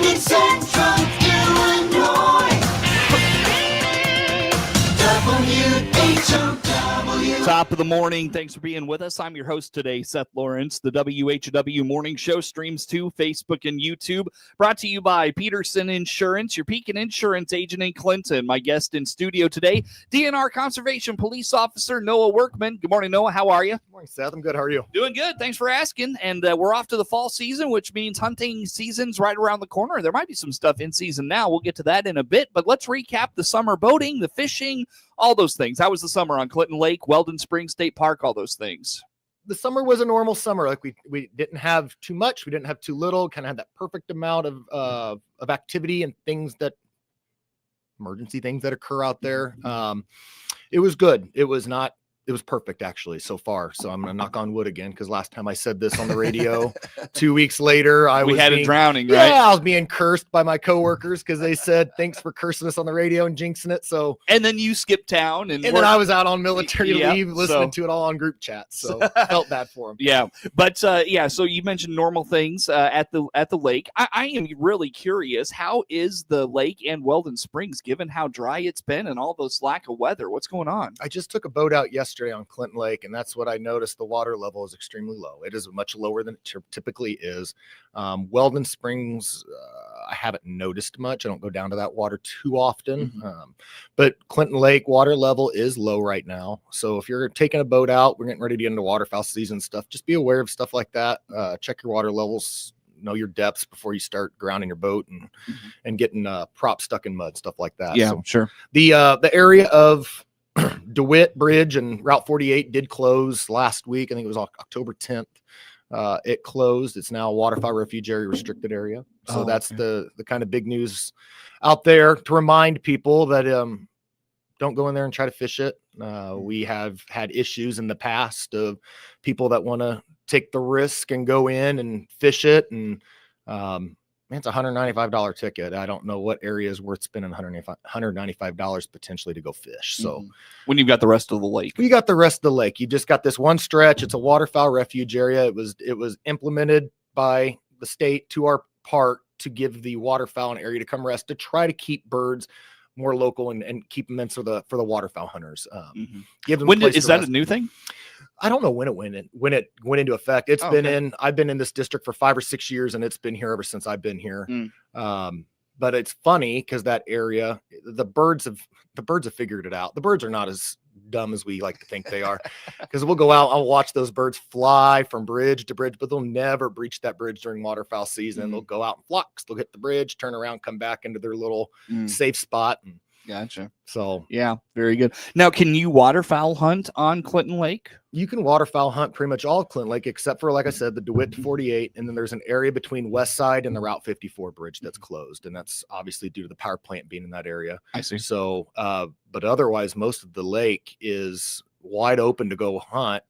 in Central Illinois. WHOW. Top of the morning. Thanks for being with us. I'm your host today, Seth Lawrence. The WHOW Morning Show streams to Facebook and YouTube. Brought to you by Peterson Insurance, your Pekin Insurance agent in Clinton. My guest in studio today, DNR Conservation Police Officer Noah Workman. Good morning, Noah. How are you? Good morning, Seth. I'm good. How are you? Doing good. Thanks for asking. And we're off to the fall season, which means hunting season's right around the corner. There might be some stuff in season now. We'll get to that in a bit. But let's recap the summer boating, the fishing, all those things. How was the summer on Clinton Lake, Weldon Springs State Park, all those things? The summer was a normal summer. Like we didn't have too much. We didn't have too little. Kind of had that perfect amount of activity and things that emergency things that occur out there. It was good. It was perfect actually so far. So I'm going to knock on wood again, because last time I said this on the radio 2 weeks later, we had a drowning, right? Yeah, I was being cursed by my coworkers because they said, thanks for cursing us on the radio and jinxing it. So, and then you skipped town and then I was out on military Yeah, leave listening to it all on group chat. So felt bad for them. Yeah. But yeah, so you mentioned normal things at the lake. I am really curious, how is the lake and Weldon Springs, given how dry it's been and all those lack of weather? What's going on? I just took a boat out yesterday on Clinton Lake, and that's what I noticed. The water level is extremely low. It is much lower than it typically is. Weldon Springs, I haven't noticed much. I don't go down to that water too often. But Clinton Lake water level is low right now. So if you're taking a boat out, we're getting ready to get into waterfowl season stuff. Just be aware of stuff like that. Check your water levels, know your depths before you start grounding your boat and getting props stuck in mud, stuff like that. Yeah, so sure. The area of DeWitt Bridge and Route 48 did close last week. I think it was October 10th. It closed. It's now a waterfowl refuge area, restricted area. So that's the kind of big news out there to remind people that don't go in there and try to fish it. We have had issues in the past of people that want to take the risk and go in and fish it. And it's a $195 ticket. I don't know what area is worth spending $195 potentially to go fish. So when you've got the rest of the lake, you got the rest of the lake. You just got this one stretch. It's a waterfowl refuge area. It was implemented by the state to our park to give the waterfowl an area to come rest, to try to keep birds more local and keep them in for the waterfowl hunters. Give them is that a new thing? I don't know when it went into effect. It's been I've been in this district for 5 or 6 years, and it's been here ever since I've been here. But it's funny because that area, the birds have figured it out. The birds are not as dumb as we like to think they are, because we'll go out, I'll watch those birds fly from bridge to bridge, but they'll never breach that bridge during waterfowl season. They'll go out in flocks, they'll hit the bridge, turn around, come back into their little safe spot. And gotcha. So yeah, very good. Now, can you waterfowl hunt on Clinton Lake? You can waterfowl hunt pretty much all of Clinton Lake, except for, like I said, the DeWitt 48. And then there's an area between West Side and the Route 54 bridge that's closed. And that's obviously due to the power plant being in that area. I see. So, but otherwise, most of the lake is wide open to go hunt,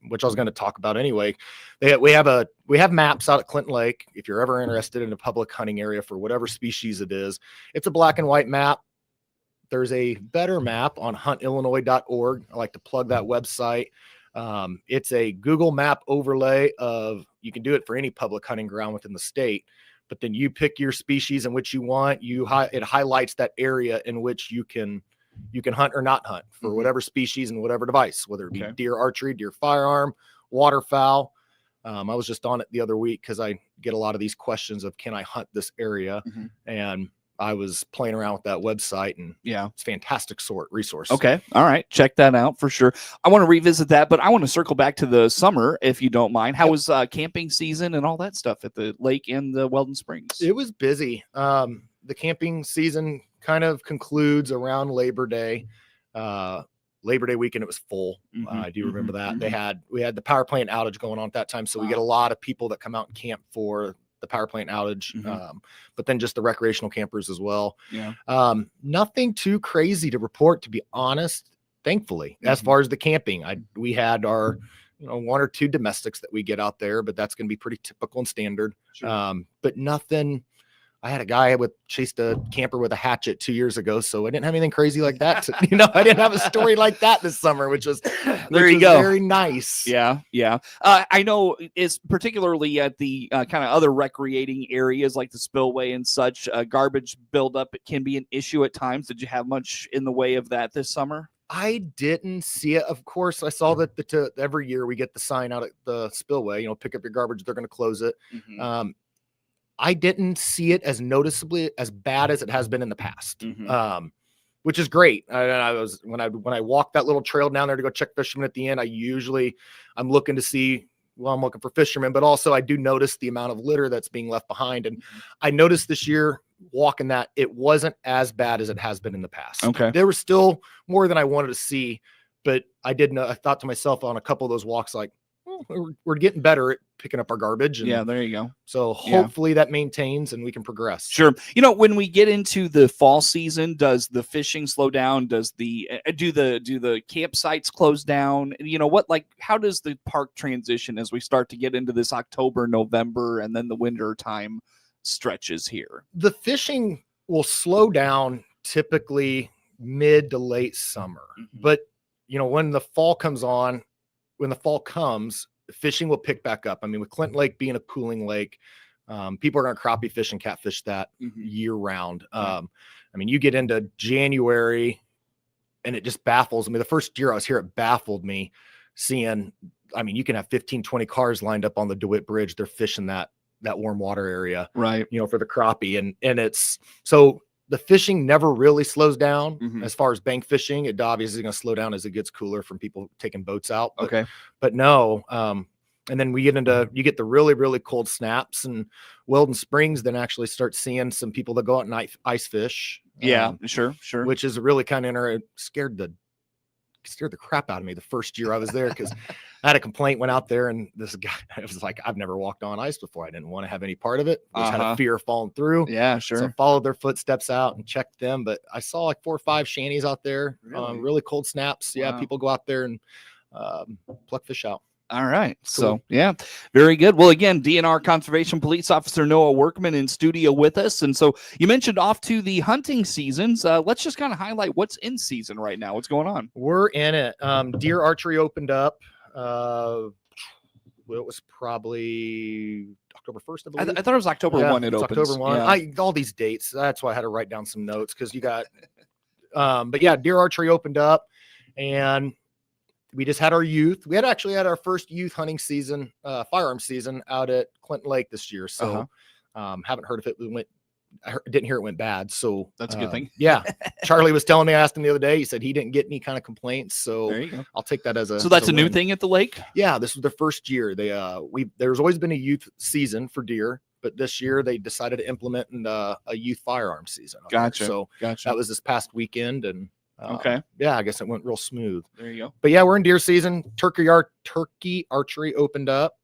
which I was going to talk about anyway. We have maps out at Clinton Lake. If you're ever interested in a public hunting area for whatever species it is, it's a black and white map. There's a better map on huntillinois.org. I like to plug that website. It's a Google map overlay of, you can do it for any public hunting ground within the state, but then you pick your species in which you want. It highlights that area in which you can hunt or not hunt for whatever species and whatever device, whether it be deer archery, deer firearm, waterfowl. I was just on it the other week because I get a lot of these questions of, can I hunt this area? And I was playing around with that website, and it's a fantastic resource. Okay. All right. Check that out for sure. I want to revisit that, but I want to circle back to the summer, if you don't mind. How was camping season and all that stuff at the lake and the Weldon Springs? It was busy. The camping season kind of concludes around Labor Day. Labor Day weekend, it was full. I do remember that. We had the power plant outage going on at that time. So we get a lot of people that come out and camp for the power plant outage, but then just the recreational campers as well. Nothing too crazy to report, to be honest, thankfully. As far as the camping, we had our 1 or 2 domestics that we get out there, but that's going to be pretty typical and standard. But nothing I had a guy chased a camper with a hatchet 2 years ago, so I didn't have anything crazy like that. I didn't have a story like that this summer, which was very nice. Yeah. I know it's particularly at the kind of other recreating areas like the spillway and such. Garbage buildup can be an issue at times. Did you have much in the way of that this summer? I didn't see it. Of course, I saw that every year we get the sign out at the spillway. Pick up your garbage; they're going to close it. Mm-hmm. I didn't see it as noticeably as bad as it has been in the past, Mm-hmm. which is great. I was when I walked that little trail down there to go check fishermen at the end. I'm looking to see. Well, I'm looking for fishermen, but also I do notice the amount of litter that's being left behind. And I noticed this year walking that it wasn't as bad as it has been in the past. Okay, there was still more than I wanted to see, but I thought to myself on a couple of those walks, like, we're getting better at picking up our garbage. And yeah, there you go. so hopefully that maintains and we can progress. Sure. When we get into the fall season, does the fishing slow down? Does do the campsites close down? How does the park transition as we start to get into this October, November, and then the winter time stretches here? The fishing will slow down typically mid to late summer, but when the fall comes, fishing will pick back up. I mean, with Clinton Lake being a cooling lake, people are going to crappie fish and catfish that year round. I mean, you get into January and it just baffles me. The first year I was here, it baffled me seeing, you can have 15, 20 cars lined up on the DeWitt Bridge. They're fishing that warm water area, right? For the crappie. And it's so the fishing never really slows down. As far as bank fishing, it obviously is going to slow down as it gets cooler from people taking boats out. But no. And then you get the really, really cold snaps, and Weldon Springs then actually start seeing some people that go out and ice fish. Yeah, sure. Which is really kind of scared the crap out of me the first year I was there, because I had a complaint, went out there, and this guy, I was like, I've never walked on ice before. I didn't want to have any part of it. I just had a fear of falling through. Yeah, sure. So I followed their footsteps out and checked them, but I saw like 4 or 5 shanties out there, really cold snaps. Yeah, people go out there and pluck fish out. All right. Cool. So, yeah, very good. Well, again, DNR Conservation Police Officer Noah Workman in studio with us. And so you mentioned off to the hunting seasons. Let's just kind of highlight what's in season right now. What's going on? We're in it. Deer archery opened up. It was probably October 1st, I believe. I thought it was October 1 it opens. October 1. Yeah. All these dates. That's why I had to write down some notes, because you got but yeah, deer archery opened up, and we just had our youth. We actually had our first youth hunting season, firearm season out at Clinton Lake this year. So haven't heard if it went. I didn't hear it went bad. So that's a good thing. Yeah. Charlie was telling me, I asked him the other day, he said he didn't get any kind of complaints. So there you go. I'll take that as So that's a new thing at the lake? Yeah. This was their first year. There's always been a youth season for deer, but this year they decided to implement a youth firearm season. Gotcha. So that was this past weekend, and yeah, I guess it went real smooth. There you go. But yeah, we're in deer season. Turkey archery opened up.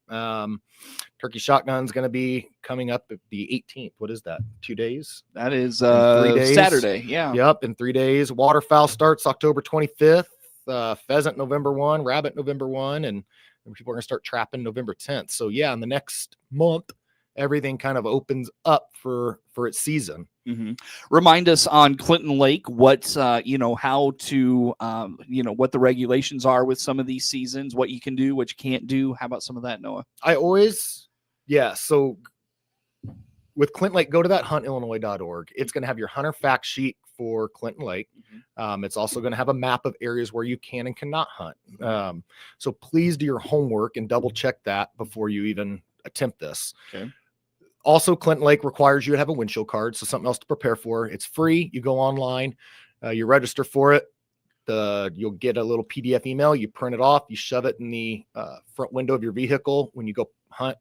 Turkey shotgun's going to be coming up at the 18th. What is that? 2 days? That is 3 days. Saturday. Yeah. Yep. In 3 days. Waterfowl starts October 25th. Pheasant November 1, rabbit November 1, and people are going to start trapping November 10th. So yeah, in the next month, everything kind of opens up for its season. Remind us on Clinton Lake what how to what the regulations are with some of these seasons, what you can do, what you can't do. How about some of that, Noah? So with Clinton Lake, go to that huntillinois.org. It's going to have your hunter fact sheet for Clinton Lake. It's also going to have a map of areas where you can and cannot hunt. So please do your homework and double check that before you even attempt this. Okay. Also, Clinton Lake requires you to have a windshield card, so something else to prepare for. It's free. You go online, you register for it. You'll get a little PDF email. You print it off. You shove it in the front window of your vehicle. When you go hunt,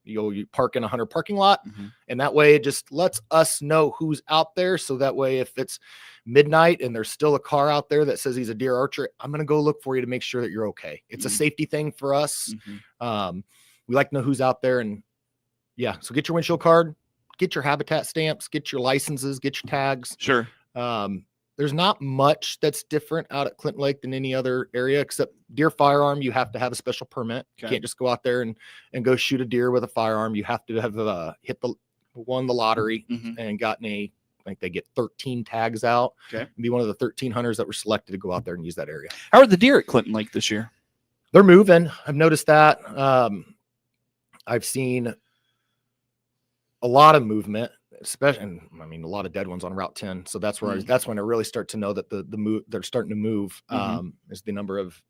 you park in a hunter parking lot, and that way it just lets us know who's out there. So that way, if it's midnight and there's still a car out there that says he's a deer archer, I'm going to go look for you to make sure that you're okay. It's a safety thing for us. We like to know who's out there, and yeah, so get your windshield card, get your habitat stamps, get your licenses, get your tags. Sure. There's not much that's different out at Clinton Lake than any other area, except deer firearm. You have to have a special permit. You can't just go out there and go shoot a deer with a firearm. You have to have won the lottery Mhm. and gotten I think they get 13 tags out. Okay. And be one of the 13 hunters that were selected to go out there and use that area. How are the deer at Clinton Lake this year? They're moving. I've noticed that. I've seen a lot of movement, especially, a lot of dead ones on Route 10. So that's where that's when I really start to know that the move they're starting to move. Is the number of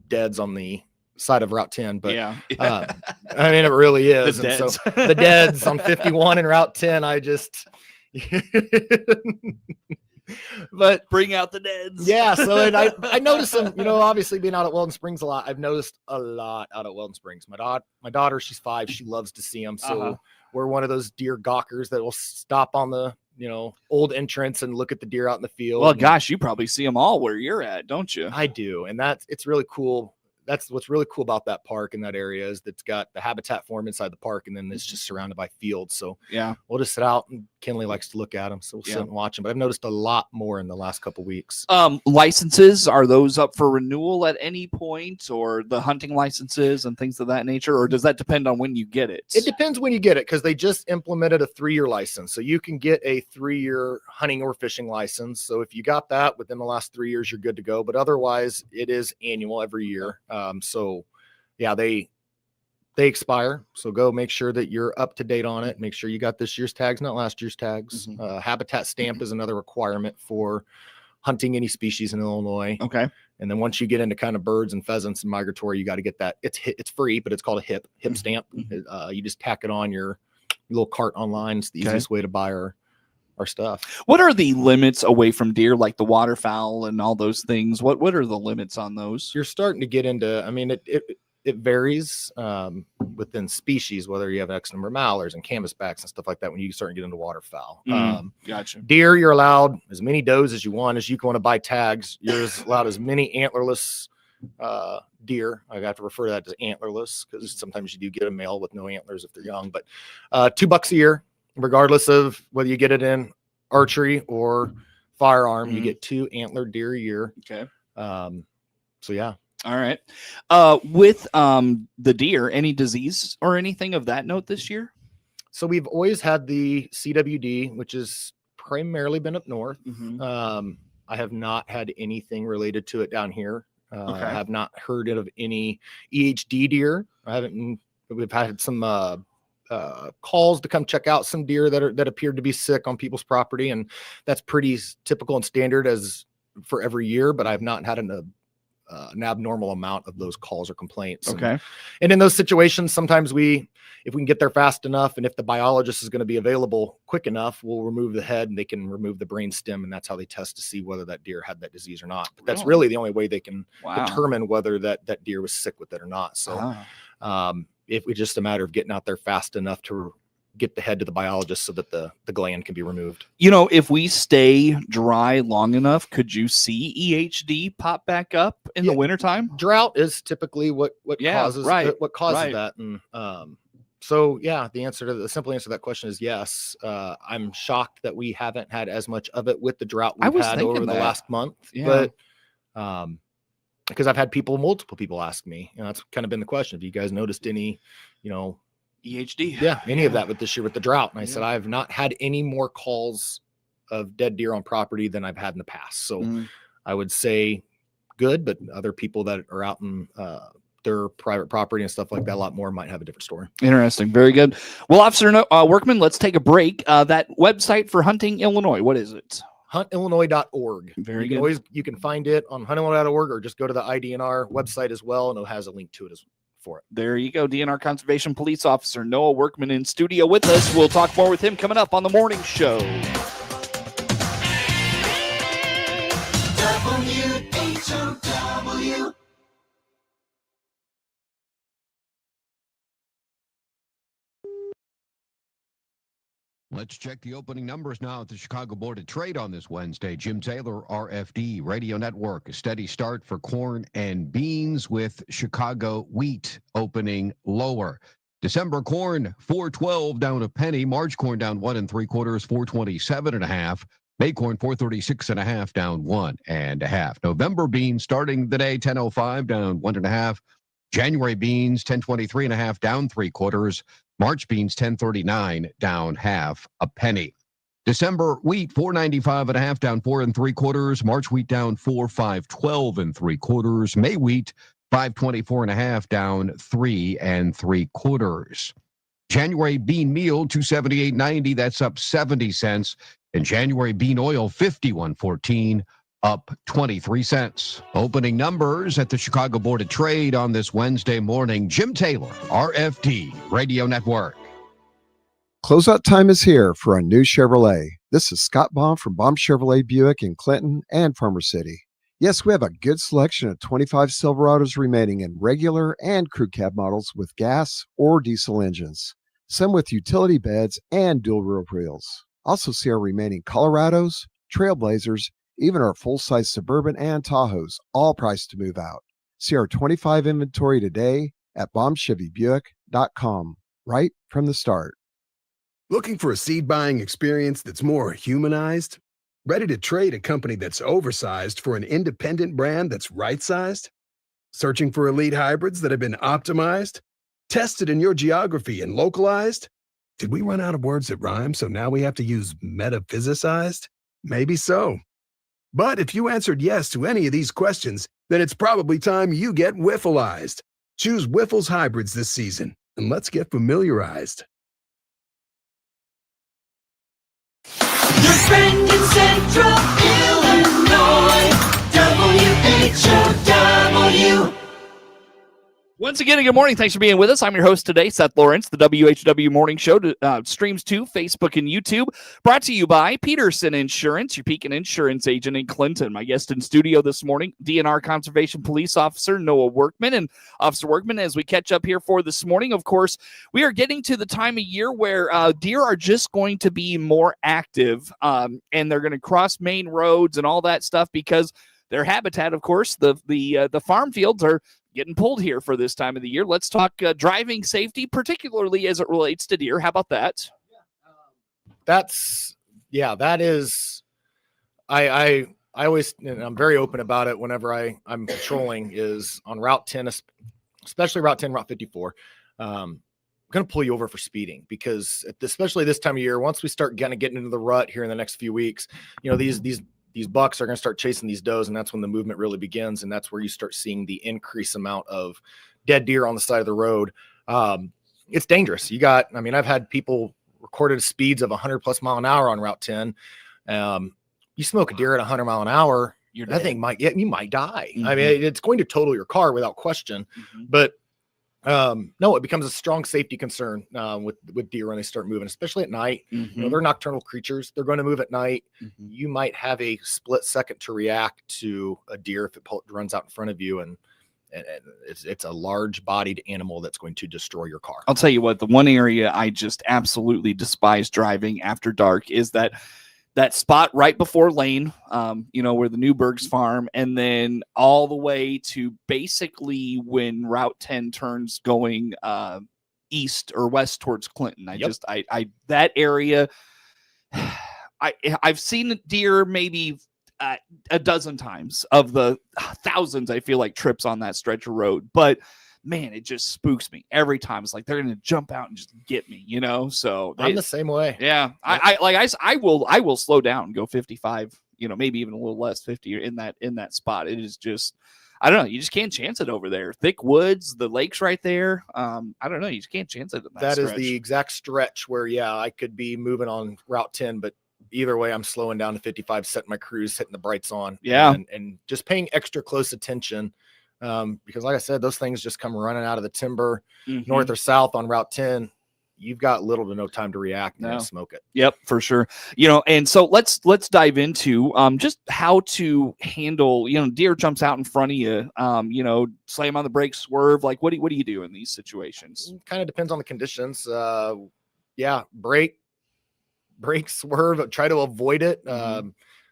deads on the side of Route 10. But yeah, it really is. The And so deads. the deads on 51 and Route 10, I just but bring out the deads. yeah, so and I noticed them, obviously being out at Weldon Springs a lot. I've noticed a lot out at Weldon Springs. My daughter, she's 5, she loves to see them. So we're one of those deer gawkers that will stop on the old entrance and look at the deer out in the field. Well, gosh, you probably see them all where you're at, don't you? I do, and it's really cool. That's what's really cool about that park in that area is that's got the habitat form inside the park, and then it's just surrounded by fields. So yeah, we'll just sit out, and Kinley likes to look at them, so we'll sit and watch them. But I've noticed a lot more in the last couple weeks. Licenses, are those up for renewal at any point, or the hunting licenses and things of that nature, or does that depend on when you get it? It depends when you get it, because they just implemented a 3-year license, so you can get a 3-year hunting or fishing license. So if you got that within the last 3 years, you're good to go. But otherwise, it is annual every year. So yeah, they expire. So go make sure that you're up to date on it. Make sure you got this year's tags, not last year's tags. Habitat stamp is another requirement for hunting any species in Illinois. Okay. And then once you get into kind of birds and pheasants and migratory, you got to get that. It's free, but it's called a HIP stamp. You just tack it on your little cart online. It's the easiest way to buy our stuff. What are the limits away from deer, like the waterfowl and all those things? What are the limits on those? You're starting to get into, it varies within species, whether you have X number of mallards and canvasbacks and stuff like that when you start to get into waterfowl. Gotcha. Deer, you're allowed as many does as you want. As you want to buy tags, you're allowed as many antlerless deer. I have to refer to that as antlerless because sometimes you do get a male with no antlers if they're young. But $2 a year, regardless of whether you get it in archery or firearm, you get 2 antlered deer a year. Okay. So yeah. All right. With the deer, any disease or anything of that note this year? So we've always had the CWD, which has primarily been up north. I have not had anything related to it down here. I have not heard of any EHD deer. We've had some calls to come check out some deer that appeared to be sick on people's property, and that's pretty typical and standard as for every year. But I've not had an abnormal amount of those calls or complaints. Okay. And in those situations, sometimes if we can get there fast enough, and if the biologist is going to be available quick enough, we'll remove the head and they can remove the brain stem, and that's how they test to see whether that deer had that disease or not. But that's really the only way they can determine whether that deer was sick with it or not. So if it's just a matter of getting out there fast enough to get the head to the biologist so that the gland can be removed. If we stay dry long enough, could you see EHD pop back up in the wintertime? Drought is typically what causes that. And so yeah, the simple answer to that question is yes. I'm shocked that we haven't had as much of it with the drought we've had over the last month. But because I've had multiple people ask me, that's kind of been the question. Have you guys noticed any, EHD? Any of that with this year with the drought? And I said, I've not had any more calls of dead deer on property than I've had in the past. So I would say good, but other people that are out in their private property and stuff like that, a lot more might have a different story. Interesting. Very good. Well, Officer Workman, let's take a break. That website for hunting Illinois, what is it? huntillinois.org. Very good. You can find it on huntillinois.org, or just go to the IDNR website as well, and it has a link to it for it. There you go. DNR Conservation Police Officer Noah Workman in studio with us. We'll talk more with him coming up on the morning show. WHOW. Let's check the opening numbers now at the Chicago Board of Trade on this Wednesday. Jim Taylor, RFD Radio Network. A steady start for corn and beans, with Chicago wheat opening lower. December corn, $4.12 down a penny. March corn down 1 3/4, $4.27.5. May corn, $4.36.5 down 1 1/2. November beans starting the day, $10.05 down 1 1/2. January beans 10.23 down 3/4. March beans 10.39 down half a penny. December wheat 4.95 down 4 3/4. March wheat down 4.5 12 3/4. May wheat 5.24 down 3 3/4. January bean meal 278.90, that's up 70 cents. And January bean oil 51.14, up 23 cents. Opening numbers at the Chicago Board of Trade on this Wednesday morning. Jim Taylor, RFD Radio Network. Closeout time is here for a new Chevrolet. This is Scott Baum from Baum Chevrolet Buick in Clinton and Farmer City. Yes, we have a good selection of 25 Silverados remaining in regular and crew cab models with gas or diesel engines. Some with utility beds and dual roof wheels. Also see our remaining Colorados, Trailblazers, even our full-size Suburban and Tahoes, all priced to move out. See our 25 inventory today at BaumChevyBuick.com, right from the start. Looking for a seed buying experience that's more humanized? Ready to trade a company that's oversized for an independent brand that's right-sized? Searching for elite hybrids that have been optimized, tested in your geography, and localized? Did we run out of words that rhyme, so now we have to use metaphysicized? Maybe so. But if you answered yes to any of these questions, then it's probably time you get Wiffleized. Choose Wiffles hybrids this season, and let's get familiarized. Your friend in Central Illinois, WHOW. Once again, good morning. Thanks for being with us. I'm your host today, Seth Lawrence. The WHW Morning Show streams to Facebook and YouTube. Brought to you by Peterson Insurance, your Pekin Insurance agent in Clinton. My guest in studio this morning, DNR Conservation Police Officer Noah Workman. And Officer Workman, as we catch up here for this morning, of course, we are getting to the time of year where deer are just going to be more active, and they're going to cross main roads and all that stuff because their habitat, of course, the farm fields are getting pulled here for this time of the year. Let's talk driving safety, particularly as it relates to deer. How about that? That is, I always, and I'm very open about it whenever I'm patrolling, is on Route 10, especially Route 10, Route 54. I'm going to pull you over for speeding because especially this time of year, once we start getting into the rut here in the next few weeks, these bucks are going to start chasing these does, and that's when the movement really begins. And that's where you start seeing the increased amount of dead deer on the side of the road. It's dangerous. I've had people recorded speeds of 100 plus mile an hour on Route 10. You smoke a deer at 100 mile an hour, you might die. Mm-hmm. I mean, it's going to total your car without question, but no, it becomes a strong safety concern with deer when they start moving, especially at night. They're nocturnal creatures. They're going to move at night. You might have a split second to react to a deer if it runs out in front of you, and it's a large bodied animal that's going to destroy your car. I'll tell you what, the one area I just absolutely despise driving after dark is that spot right before Lane, where the Newbergs farm, and then all the way to basically when Route 10 turns going east or west towards Clinton. That area, I've seen deer maybe a dozen times of the thousands, I feel like, trips on that stretch of road, but man, it just spooks me every time. It's like they're going to jump out and just get me, So I'm the same way. Yeah, I will slow down and go 55, maybe even a little less, 50 in that spot. It is just, I don't know, you just can't chance it over there. Thick woods, the lake's right there. I don't know, you just can't chance it. That is the exact stretch where I could be moving on Route 10, but either way, I'm slowing down to 55, setting my cruise, hitting the brights on, and just paying extra close attention. Because like I said, those things just come running out of the timber, north or south on Route 10. You've got little to no time to react and smoke it. Yep, for sure. And so let's dive into just how to handle, deer jumps out in front of you, slam on the brakes, swerve. Like, what do you do in these situations? Kind of depends on the conditions. Brake, swerve, try to avoid it.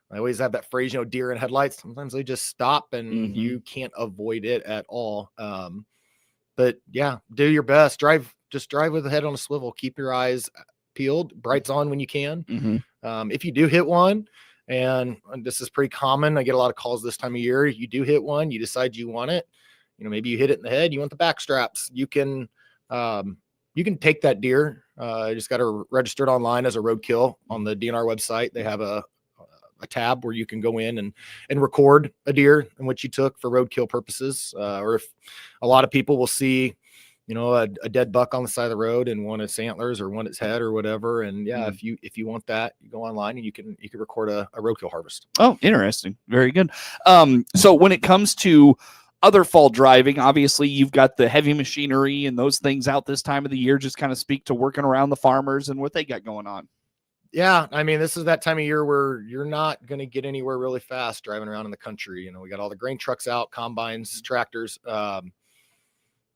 I always have that phrase, deer in headlights. Sometimes they just stop and you can't avoid it at all. But do your best. Just drive with the head on a swivel. Keep your eyes peeled, brights on when you can. If you do hit one, and this is pretty common, I get a lot of calls this time of year. You do hit one, you decide you want it. maybe you hit it in the head, you want the back straps. You can take that deer. You just got to register it online as a roadkill on the DNR website. They have a tab where you can go in and record a deer in which you took for roadkill purposes. Or if a lot of people will see, a dead buck on the side of the road and one its antlers or one its head or whatever. And if you want that, you go online and you can record a roadkill harvest. Oh, interesting. Very good. So when it comes to other fall driving, obviously you've got the heavy machinery and those things out this time of the year. Just kind of speak to working around the farmers and what they got going on. Yeah, I mean, this is that time of year where you're not going to get anywhere really fast driving around in the country. We got all the grain trucks out, combines, tractors.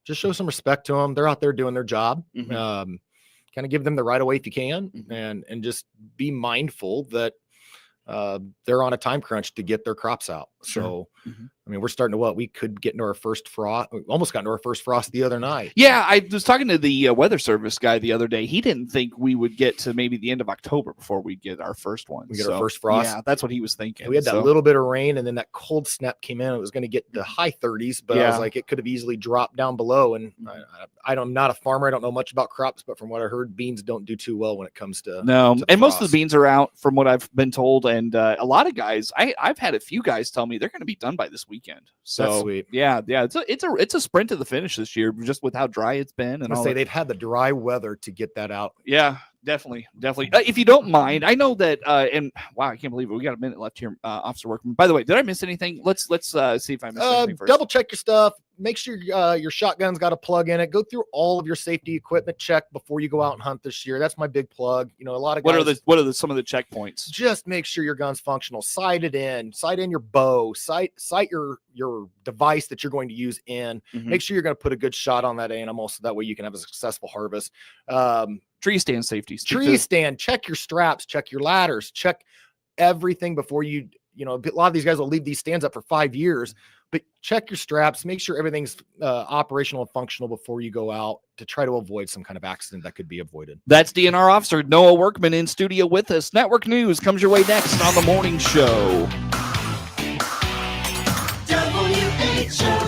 Just show some respect to them. They're out there doing their job. Kind of give them the right of way if you can, and just be mindful that they're on a time crunch to get their crops out. Sure. So, I mean, we're starting to we could get into our first frost. We almost got into our first frost the other night. Yeah, I was talking to the weather service guy the other day. He didn't think we would get to maybe the end of October before we get our first one. We get our first frost. Yeah, that's what he was thinking. We had that little bit of rain, and then that cold snap came in. It was going to get the high 30s, but I was like, it could have easily dropped down below. And I'm not a farmer. I don't know much about crops, but from what I heard, beans don't do too well when it comes to and most of the beans are out from what I've been told. And a lot of guys, I've had a few guys tell me they're going to be done by this weekend. So that's sweet. Yeah, it's a sprint to the finish this year, just with how dry it's been. And they've had the dry weather to get that out. Yeah, definitely. If you don't mind, I know that, and wow, I can't believe it. We got a minute left here, Officer Workman. By the way, did I miss anything? Let's see if I missed anything first. Double check your stuff. Make sure your shotgun's got a plug in it. Go through all of your safety equipment check before you go out and hunt this year. That's my big plug. A lot of guys. What are some of the checkpoints? Just make sure your gun's functional. Sight in your bow. Sight your device that you're going to use in. Make sure you're going to put a good shot on that animal so that way you can have a successful harvest. Tree stand safety. Stand. Check your straps. Check your ladders. Check everything before you. A lot of these guys will leave these stands up for 5 years, but check your straps. Make sure everything's operational and functional before you go out to try to avoid some kind of accident that could be avoided. That's DNR Officer Noah Workman in studio with us. Network News comes your way next on the morning show. WHOW.